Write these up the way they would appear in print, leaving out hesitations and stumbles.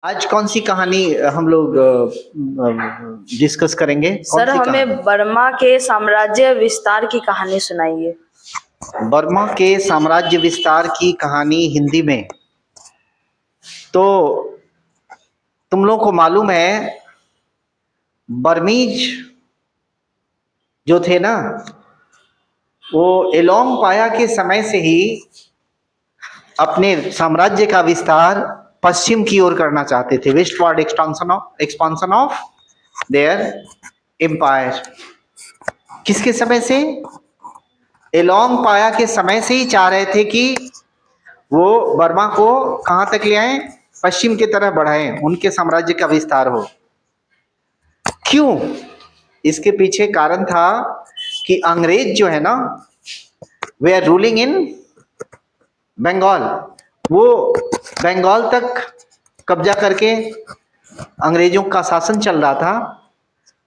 आज कौन सी कहानी हम लोग डिस्कस करेंगे? कौन सर, सी हमें कहानी? बर्मा के साम्राज्य विस्तार की कहानी सुनाइए। बर्मा के साम्राज्य विस्तार की कहानी हिंदी में। तो तुम लोग को मालूम है, बर्मीज जो थे ना, वो एलोंग पाया के समय से ही अपने साम्राज्य का विस्तार पश्चिम की ओर करना चाहते थे। Westward expansion of their empire. किसके समय से? एलोंग पाया के समय से ही चाह रहे थे कि वो बर्मा को कहां तक ले आए? पश्चिम की तरफ बढ़ाएं, उनके साम्राज्य का विस्तार हो। क्यों? इसके पीछे कारण था कि अंग्रेज जो है ना, वे आर रूलिंग इन बंगाल। वो बंगाल तक कब्जा करके अंग्रेजों का शासन चल रहा था।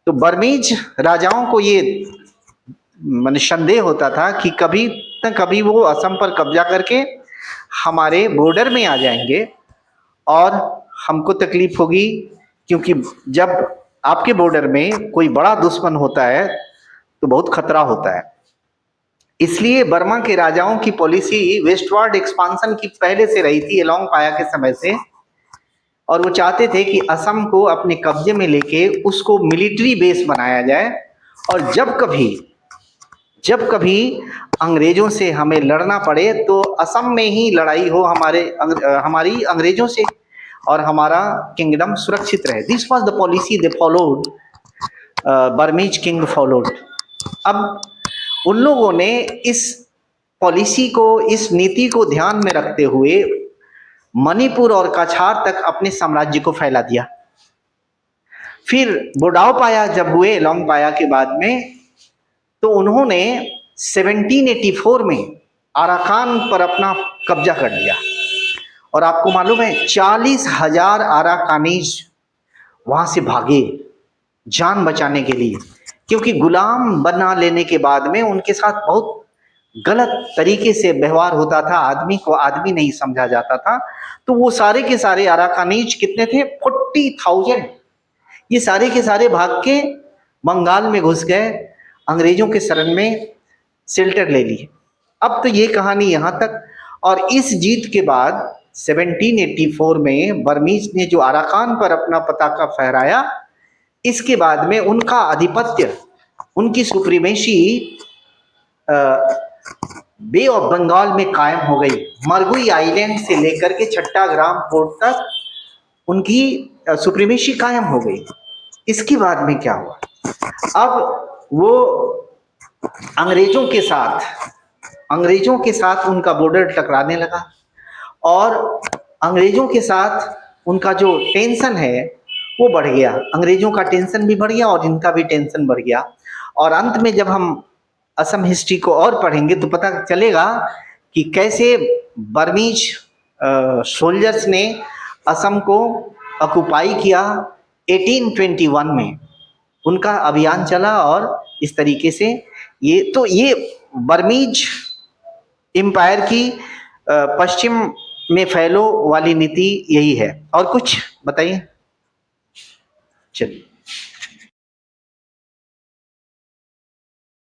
तो बर्मीज राजाओं को ये मन संदेह होता था कि कभी न कभी वो असम पर कब्जा करके हमारे बॉर्डर में आ जाएंगे और हमको तकलीफ होगी, क्योंकि जब आपके बॉर्डर में कोई बड़ा दुश्मन होता है तो बहुत खतरा होता है। इसलिए बर्मा के राजाओं की पॉलिसी वेस्टवर्ड एक्सपांशन की पहले से रही थी, एलोंग पाया के समय से। और वो चाहते थे कि असम को अपने कब्जे में लेके उसको मिलिट्री बेस बनाया जाए, और जब कभी अंग्रेजों से हमें लड़ना पड़े तो असम में ही लड़ाई हो हमारी अंग्रेजों से, और हमारा किंगडम सुरक्षित रहे। This was the policy they followed, Burmese king followed. अब उन लोगों ने इस पॉलिसी को, इस नीति को ध्यान में रखते हुए मणिपुर और कछार तक अपने साम्राज्य को फैला दिया। फिर बोडाओ पाया जब हुए एलोंग पाया के बाद में, तो उन्होंने 1784 में अराकान पर अपना कब्जा कर लिया। और आपको मालूम है 40,000 अराकानीज वहां से भागे जान बचाने के लिए, क्योंकि गुलाम बना लेने के बाद में उनके साथ बहुत गलत तरीके से व्यवहार होता था, आदमी को आदमी नहीं समझा जाता था। तो वो सारे के सारे अराकानीज कितने थे? 40,000। ये सारे के सारे भाग के बंगाल में घुस गए, अंग्रेजों के शरण में शेल्टर ले लिए। अब तो ये कहानी यहाँ तक। और इस जीत के बाद 1784 में बर्मीज ने जो अराकान पर अपना पताका फहराया, इसके बाद में उनका आधिपत्य, उनकी सुप्रीमेसी बे ऑफ बंगाल में कायम हो गई। मरगुई आइलैंड से लेकर के चट्टाग्राम पोर्ट तक उनकी सुप्रीमेसी कायम हो गई। इसके बाद में क्या हुआ? अब वो अंग्रेजों के साथ उनका बॉर्डर टकराने लगा, और अंग्रेजों के साथ उनका जो टेंशन है वो बढ़ गया। अंग्रेजों का टेंशन भी बढ़ गया और इनका भी टेंशन बढ़ गया। और अंत में जब हम असम हिस्ट्री को और पढ़ेंगे तो पता चलेगा कि कैसे बर्मीज सोल्जर्स ने असम को ऑक्युपाई किया। 1821 में उनका अभियान चला, और इस तरीके से ये बर्मीज एम्पायर की पश्चिम में फैलो वाली नीति यही है। और कुछ बताइए। चलिए।